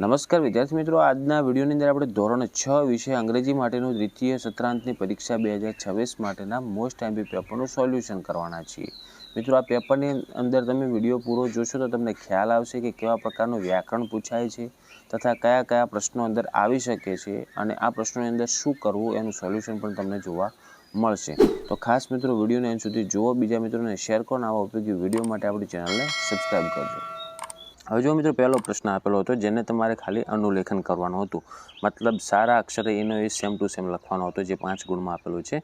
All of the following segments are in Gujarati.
નમસ્કાર વિદ્યાર્થી મિત્રો, આજના વિડીયોની અંદર આપણે ધોરણ 6 વિષય અંગ્રેજી માટેનું દ્વિતીય સત્રાંતની પરીક્ષા 2026 માટેના મોસ્ટ એમપી પેપરનું સોલ્યુશન કરવાના છીએ. મિત્રો, આ પેપરની અંદર તમે વિડીયો પૂરો જોશો તો તમને ખ્યાલ આવશે કે કેવા પ્રકારનું વ્યાકરણ પૂછાય છે તથા કયા કયા પ્રશ્નો અંદર આવી શકે છે અને આ પ્રશ્નોની અંદર શું કરવું એનું સોલ્યુશન પણ તમને જોવા મળશે. તો ખાસ મિત્રો વિડીયોને અંત સુધી જુઓ, બીજા મિત્રોને શેર કરો અને આવા ઉપયોગી વિડીયો માટે આપણી ચેનલને સબસ્ક્રાઈબ કરજો. હવે જો મિત્રો, પહેલો પ્રશ્ન આપેલો હતો જેને તમારે ખાલી અનુલેખન કરવાનું હતું, મતલબ સારા અક્ષરે એનો એ સેમ ટુ સેમ લખવાનો હતો, જે 5 ગુણમાં આપેલું છે.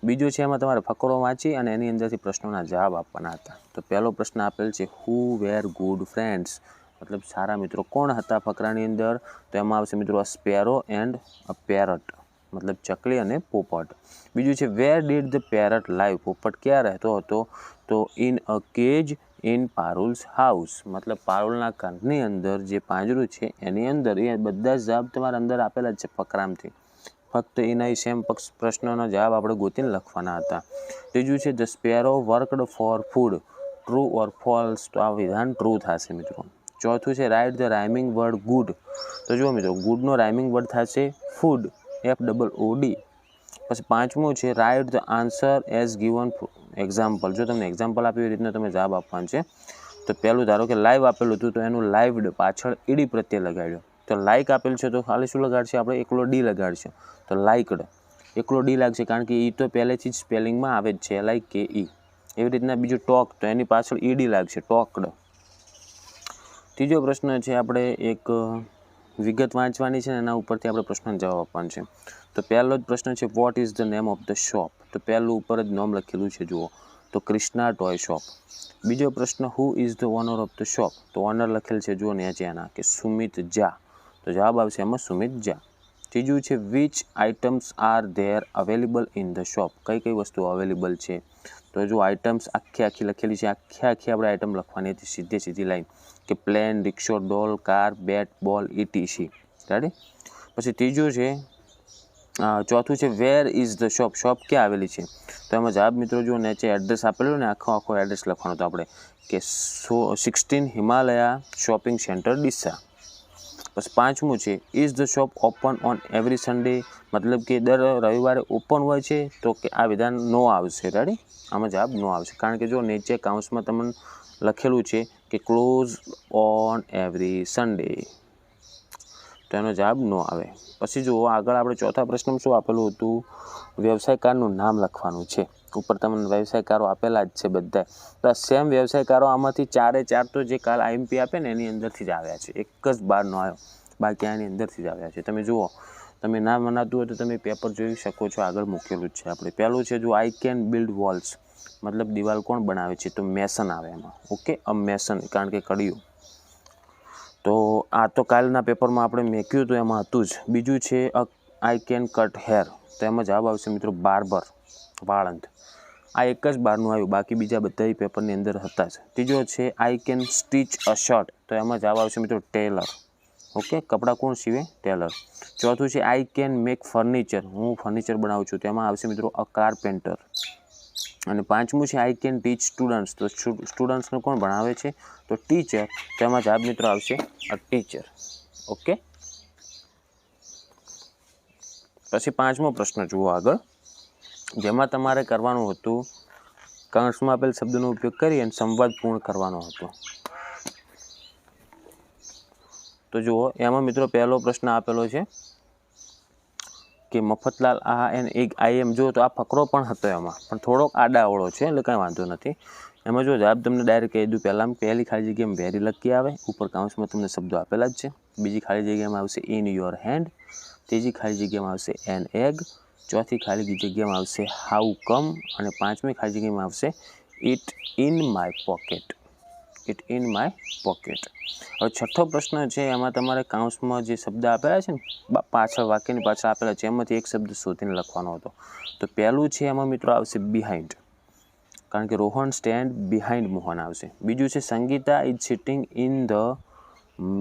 બીજો છે એમાં તમારે ફકરો વાંચી અને એની અંદરથી પ્રશ્નોના જવાબ આપવાના હતા. તો પહેલો પ્રશ્ન આપેલ છે હુ વેર ગુડ ફ્રેન્ડ્સ, મતલબ સારા મિત્રો કોણ હતા ફકરાની અંદર? તો એમાં આવશે મિત્રો a sparrow and a parrot, મતલબ ચકલી અને પોપટ. બીજું છે where did the parrot live, પોપટ ક્યાં રહેતો હતો? તો in a cage in Parul's house, મતલબ પારુલના ઘરની અંદર જે પાંજરું છે એની અંદર. એ બધા જવાબ તમારા અંદર આપેલા જ છે ફકરામથી, ફક્ત એના સેમ પ્રશ્નોનો જવાબ આપણે ગોતીને લખવાના હતા. ત્રીજું છે the sparrow worked for food, true or false, તો આ વિધાન ટ્રુ થશે મિત્રો. ચોથું છે write the rhyming word good, તો જુઓ મિત્રો ગુડનો રાઇમિંગ વર્ડ થશે ફૂડ, FOOD. પછી પાંચમું છે write the answer as given example, જો તમને એક્ઝામ્પલ આપ્યું એ રીતના તમે જવાબ આપવાનું છે. તો પહેલું ધારો કે લાઈવ આપેલું હતું તો એનું લાઈવડ પાછળ ઈડી પ્રત્યે લગાડ્યો. તો લાઈક આપેલું છે તો ખાલી શું લગાડશે આપણે? એકલો ડી લગાડશે. તો લાઇકડ એકલો ડી લાગશે, કારણ કે ઈ તો પહેલેથી જ સ્પેલિંગમાં આવે જ છે, LIKE. એવી રીતના બીજું ટોક, તો એની પાછળ ઈડી લાગશે, ટોકડ. ત્રીજો પ્રશ્ન છે આપણે એક વિગત વાંચવાની છે ને એના ઉપરથી આપણે પ્રશ્નનો જવાબ આપવાનો છે. તો પહેલો જ પ્રશ્ન છે what is the name of the shop, તો પહેલું ઉપર જ નામ લખેલું છે જુઓ, તો ક્રિષ્ના ટોય શોપ. બીજો પ્રશ્ન who is the owner of the shop, તો ઓનર લખેલ છે જુઓ નીચેના કે સુમિત ઝા, તો જવાબ આવશે એમાં સુમિત ઝા. ત્રીજું છે which items are there available in the shop, કઈ કઈ વસ્તુઓ અવેલેબલ છે? તો જો આઇટમ્સ આખી લખેલી છે, આખી આપણે આઇટમ લખવાની હતી, સીધી લાઈન, કે પ્લેન, રિક્ષો, ડોલ, કાર, બેટ, બોલ, ETC. રેડી? પછી ત્રીજું છે ચોથું છે where is the shop, shop ક્યાં આવેલી છે? તો એમાં જવાબ મિત્રો જો નીચે એડ્રેસ આપેલું ને આખો એડ્રેસ લખવાનો હતો આપણે, કે 16 હિમાલયા શોપિંગ સેન્ટર ડીસા. પછી પાંચમું છે is the shop open on every Sunday, મતલબ કે દર રવિવારે ઓપન હોય છે? તો કે આ વિધાન નો આવશે. રેડી? આમાં જવાબ નો આવશે, કારણ કે જો નીચે કાઉન્સમાં તમને લખેલું છે કે ક્લોઝ ઓન એવરી સન્ડે, તો એનો જવાબ નો આવે. પછી જુઓ આગળ આપણે ચોથા પ્રશ્નમાં શું આપેલું હતું? વ્યવસાયકારનું નામ લખવાનું છે. ઉપર તમને વ્યવસાયકારો આપેલા જ છે બધા. તો આ સેમ વ્યવસાયકારો આમાંથી 4 તો જે કાલ IMP આપે ને એની અંદરથી જ આવ્યા છે, એક જ બહારનો આવ્યો, બાકી આની અંદરથી જ આવ્યા છે. તમે જુઓ, તમે ના મનાતું હોય તો તમે પેપર જોઈ શકો છો, આગળ મૂકેલું જ છે આપણે. પહેલું છે જો આઈ કેન બિલ્ડ વોલ્સ, મતલબ દિવાલ કોણ બનાવે છે? તો મેસન આવે એમાં. ઓકે, અ મેસન, કારણ કે કડિયું. તો આ તો કાલના પેપરમાં આપણે મેક્યું હતું એમાં હતું જ. બીજું છે આઈ કેન કટ હેર, તો એમાં જવાબ આવશે મિત્રો બાર્બર, વાળંદ. આ એક જ બારનું આવ્યું, બાકી બીજા બધા પેપરની અંદર હતા જ. ત્રીજો છે I can stitch a shirt, તો એમાં જવાબ આવશે મિત્રો ટેલર. ઓકે, કપડાં કોણ સીવે? ટેલર. ચોથું છે આઈ કેન મેક ફર્નિચર, હું ફર્નિચર બનાવું છું, તેમાં આવશે મિત્રો અ કાર્પેન્ટર. અને પાંચમું છે આઈ કેન ટીચ સ્ટુડન્ટ્સ, તો સ્ટુડન્ટ્સને કોણ ભણાવે છે? તો ટીચર, તેમાં જવાબ મિત્રો આવશે અ ટીચર. ઓકે, પછી પાંચમો પ્રશ્ન જુઓ આગળ, જેમાં તમારે કરવાનું હતું કૌંસમાં આપેલ શબ્દનો ઉપયોગ કરી અને સંવાદ પૂર્ણ કરવાનો હતો. તો જુઓ એમાં મિત્રો પહેલો પ્રશ્ન આપેલો છે કે મફતલાલ IM, જો તો આ ફકરો પણ હતો એમાં, પણ થોડોક આડાઅવળો છે એટલે કાંઈ વાંધો નથી. એમાં જો જવાબ તમને ડાયરેક્ટ કહી દઉં, પહેલી ખાલી જગ્યામાં વેરી લખી આવે, ઉપર કાઉન્સમાં તમને શબ્દો આપેલા જ છે. બીજી ખાલી જગ્યામાં આવશે ઇન યોર હેન્ડ, ત્રીજી ખાલી જગ્યામાં આવશે એન એગ, ચોથી ખાલી જગ્યામાં આવશે હાઉ કમ, અને પાંચમી ખાલી જગ્યામાં આવશે it in my pocket, it in my pocket. હવે છઠ્ઠો પ્રશ્ન છે, એમાં તમારે કાઉન્સમાં જે શબ્દ આપેલા છે ને પાછળ, વાક્યની પાછળ આપેલા છે, એમાંથી એક શબ્દ શોધીને લખવાનો હતો. તો પહેલું છે એમાં મિત્રો આવશે બિહાઇન્ડ, કારણ કે રોહન સ્ટેન્ડ બિહાઇન્ડ મોહન આવશે. બીજું છે Sangeeta is sitting in the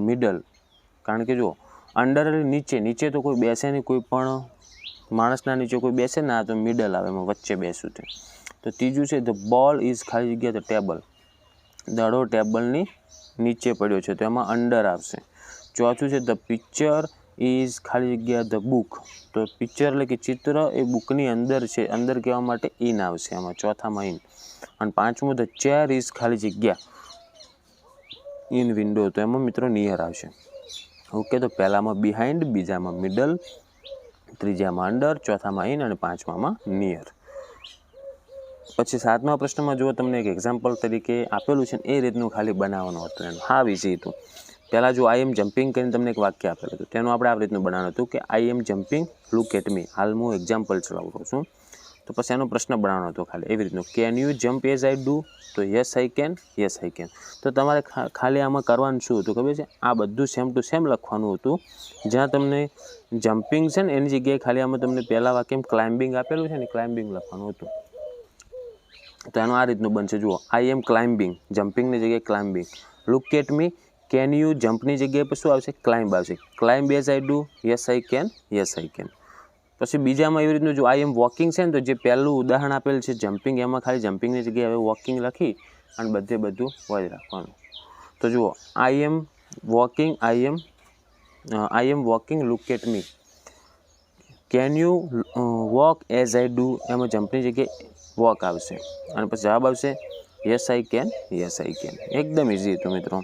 middle, કારણ કે જો અંડર નીચે તો કોઈ બેસે નહીં, કોઈ પણ માણસના નીચે કોઈ બેસે ના, તો મિડલ આવે, એમાં વચ્ચે બેસું છે. તો ત્રીજું છે ધ બોલ ઇઝ ખાલી જગ્યા ધ ટેબલ, દડો ટેબલની નીચે પડ્યો છે, તો એમાં અંડર આવશે. ચોથું છે ધ પિક્ચર ઇઝ ખાલી જગ્યા ધ બુક, તો પિક્ચર એટલે કે ચિત્ર એ બુકની અંદર છે, અંદર કહેવા માટે ઇન આવશે આમાં, ચોથામાં ઇન. અને પાંચમું ધ ચેર ઇઝ ખાલી જગ્યા ઇન વિન્ડો, તો એમાં મિત્રો નિયર આવશે. ઓકે, તો પહેલામાં બિહાઇન્ડ, બીજામાં મિડલ, ત્રીજામાં અંડર, ચોથામાં ઇન અને પાંચમામાં નિયર. પછી સાતમા પ્રશ્નમાં જો તમને એક એક્ઝામ્પલ તરીકે આપેલું છે એ રીતનું ખાલી બનાવવાનું હતું એનું. હા વિષય હતું. પહેલાં જો આઈ એમ જમ્પિંગ કરીને તમને એક વાક્ય આપેલું હતું, તેનું આપણે આ રીતનું બનાવવાનું હતું કે I am jumping, look at me. હાલ હું એક્ઝામ્પલ ચલાવું છું, તો પછી એનો પ્રશ્ન બનાવવાનો હતો ખાલી એવી રીતનું. Can you jump as I do, તો yes I can, yes I can. તો તમારે ખાલી આમાં કરવાનું શું હતું ખબર છે, આ બધું સેમ ટુ સેમ લખવાનું હતું. જ્યાં તમને જમ્પિંગ છે ને એની જગ્યાએ ખાલી આમાં તમને પહેલાં વાક્યમાં ક્લાઇમ્બિંગ આપેલું છે ને ક્લાઇમ્બિંગ લખવાનું હતું. તો એનું આ રીતનું બનશે, જુઓ આઈ એમ ક્લાઇમ્બિંગ, જમ્પિંગની જગ્યાએ climbing. Look at me, can you જમ્પની જગ્યાએ પર શું આવશે, ક્લાઇમ્બ આવશે. Climb as I do, yes I can, yes I can. પછી બીજામાં એવી રીતનું જો આઈ એમ વોકિંગ છે ને, તો જે પહેલું ઉદાહરણ આપેલ છે જમ્પિંગ, એમાં ખાલી જમ્પિંગની જગ્યાએ હવે વોકિંગ લખી અને બધે બધું હોય રાખવાનું. તો જુઓ I am walking, I am walking, look at me. Can you walk as I do, એમાં જમ્પની જગ્યાએ વોક આવશે અને પછી જવાબ આવશે yes I can, yes I can. એકદમ ઇઝી હતું મિત્રો.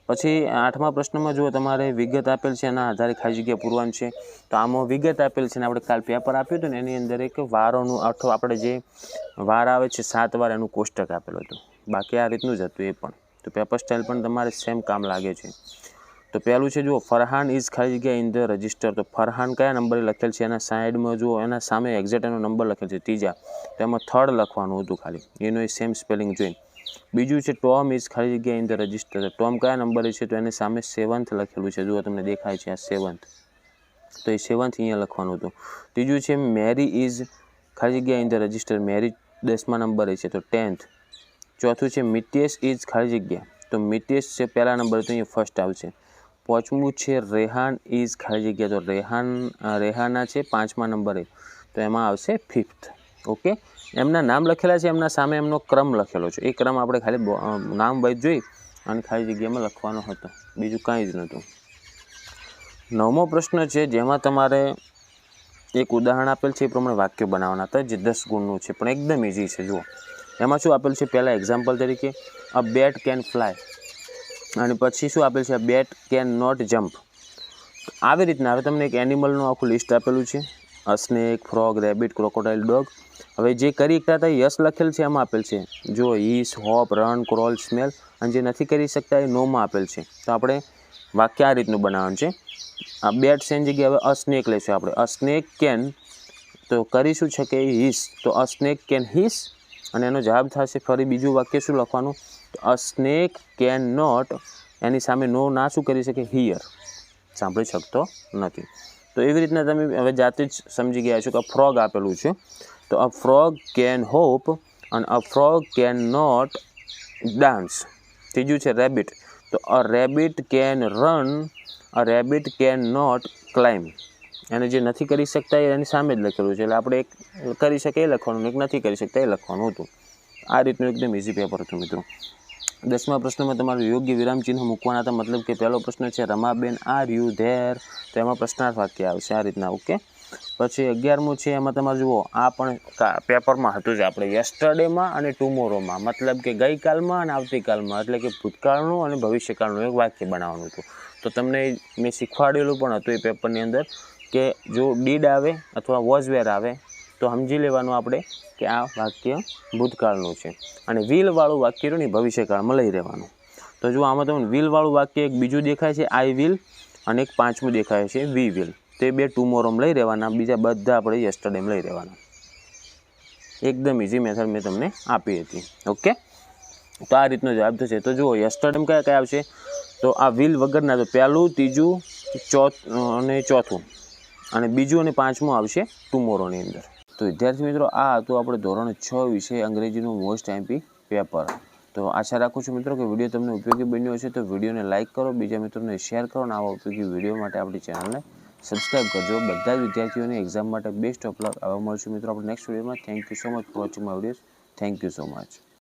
પછી આઠમા પ્રશ્નમાં જો તમારે વિગત આપેલ છે એના આધારે ખાલી જગ્યા પૂરવાનું છે. તો આમાં વિગત આપેલ છે ને આપણે કાલ પેપર આપ્યું હતું ને એની અંદર એક વારોનું અથવા આપણે જે વાર આવે છે 7 વાર એનું કોષ્ટક આપેલું હતું. બાકી આ રીતનું જ હતું એ પણ. તો પેપર સ્ટાઇલ પણ તમારે સેમ કામ લાગે છે. તો પહેલું છે જુઓ ફરહાન ઇઝ ખાલી જગ્યા ઇન ધ રજિસ્ટર, તો ફરહાન કયા નંબરે લખેલ છે એના સાઈડમાં જુઓ એના સામે એક્ઝેક્ટ એનો નંબર લખેલ છે ત્રીજા, તો એમાં 3rd લખવાનું હતું ખાલી, એનું એ સેમ સ્પેલિંગ જોઈને. બીજું છે ટોમ ઇઝ ખાલી જગ્યા ઇન ધ રજિસ્ટર, ટોમ કયા નંબરે છે તો એને સામે 7th લખેલું છે, જુઓ તમને દેખાય છે આ 7th, તો એ 7th અહીંયા લખવાનું હતું. ત્રીજું છે મેરી ઇઝ ખાલી જગ્યા ઇન ધ રજિસ્ટર, મેરી 10મા નંબરે છે તો 10th. ચોથું છે મિતેશ ઇઝ ખાલી જગ્યા, તો મિતેશ છે પહેલા નંબરે તો અહીંયા ફર્સ્ટ આવશે. પાંચમું છે રેહાન ઇઝ ખાલી જગ્યા, તો રેહાના છે 5મા નંબરે, તો એમાં આવશે 5th. ઓકે, એમના નામ લખેલા છે, એમના સામે એમનો ક્રમ લખેલો છે, એ ક્રમ આપણે ખાલી નામ વાઇઝ જોઈ અને ખાલી જગ્યામાં લખવાનો હતો, બીજું કાંઈ જ નહોતું. 9મો પ્રશ્ન છે જેમાં તમારે એક ઉદાહરણ આપેલ છે એ પ્રમાણે વાક્ય બનાવવાના હતા, જે 10 ગુણનું છે પણ એકદમ ઇઝી છે. જુઓ એમાં શું આપેલ છે, પહેલાં એક્ઝામ્પલ તરીકે અ બેટ કેન ફ્લાય, અને પછી શું આપેલ છે, અ બેટ કેન નોટ જમ્પ. આવી રીતના હવે તમને એક એનિમલનું આખું લિસ્ટ આપેલું છે, a snake, frog, rabbit, crocodile, dog. હવે જે કરી શકતા હતા યસ લખેલ છે એમાં આપેલ છે, જો ઈસ, હોપ, રન, ક્રોલ, સ્મેલ, અને જે નથી કરી શકતા એ નોમાં આપેલ છે. તો આપણે વાક્ય આ રીતનું બનાવવાનું છે. આ બેટ છે એની જગ્યાએ હવે અ સ્નેક લઈશું આપણે, અ સ્નેક કેન, તો કરીશું છે કે હિસ, તો અ સ્નેક કેન હિસ, અને એનો જવાબ થશે ફરી બીજું વાક્ય શું લખવાનું, તો અ સ્નેક કેન નોટ, એની સામે નો ના શું કરી શકે, હિયર, સાંભળી શકતો નથી. તો એવી રીતના તમે હવે જાતે જ સમજી ગયા છો કે ફ્રોગ આપેલું છે, તો અ ફ્રોગ કેન હોપ અને a frog can not dance. ત્રીજું છે રેબિટ, તો a rabbit can run, a rabbit can not climb. એને જે નથી કરી શકતા એની સામે જ લખેલું છે, એટલે આપણે એક કરી શકે એ લખવાનું, એક નથી કરી શકતા એ લખવાનું હતું. આ રીતનું એકદમ ઇઝી પેપર હતું મિત્રો. 10મા પ્રશ્નમાં તમારું યોગ્ય વિરામ ચિહ્ન મૂકવાના હતા, મતલબ કે પહેલો પ્રશ્ન છે રમાબેન આર યુ ધેર, તો એમાં પ્રશ્નાર્થ વાક્ય આવશે આ રીતના. ઓકે, પછી 11મું છે એમાં તમારે જુઓ આ પણ પેપરમાં હતું જ આપણે, યસ્ટરડેમાં અને ટુમોરોમાં, મતલબ કે ગઈકાલમાં અને આવતીકાલમાં, એટલે કે ભૂતકાળનું અને ભવિષ્યકાળનું એક વાક્ય બનાવવાનું હતું. તો તમને મેં શીખવાડેલું પણ હતું એ પેપરની અંદર કે જો ડીડ આવે અથવા વોઝ વેર આવે તો સમજી લેવાનું આપણે કે આ વાક્ય ભૂતકાળનું છે, અને વિલવાળું વાક્ય રહ્યું ને ભવિષ્યકાળમાં લઈ રહેવાનું. તો જો આમાં તમને વિલવાળું વાક્ય એક બીજું દેખાય છે આઈ વિલ, અને એક 5મું દેખાય છે વી વિલ, તો એ બે ટુમોરોમાં લઈ રહેવાના, બીજા બધા આપણે યસ્ટરડેમાં લઈ રહેવાના. એકદમ ઇઝી મેથડ મેં તમને આપી હતી. ઓકે, તો આ રીતનો જવાબ થશે. તો જુઓ યસ્ટરડેમાં કયા કયા આવશે, તો આ વિલ વગરના, તો પહેલું, ત્રીજું, અને ચોથું, અને બીજું અને 5મું આવશે ટુમોરોની અંદર. તો વિદ્યાર્થી મિત્રો આ હતું આપણે ધોરણ 6 વિષય અંગ્રેજીનું મોસ્ટ આઈએમપી પેપર. તો આશા રાખું છું મિત્રો કે વિડીયો તમને ઉપયોગી બન્યો હશે. તો વિડીયોને લાઇક કરો, બીજા મિત્રોને શેર કરો, અને આવા ઉપયોગી વિડીયો માટે આપણી ચેનલને સબસ્ક્રાઈબ કરજો. બધા જ વિદ્યાર્થીઓને એક્ઝામ માટે બેસ્ટ ઓફ લક. આવા મળશું મિત્રો આપણે નેક્સ્ટ વિડીયોમાં. Thank you so much for watching my videos. Thank you so much.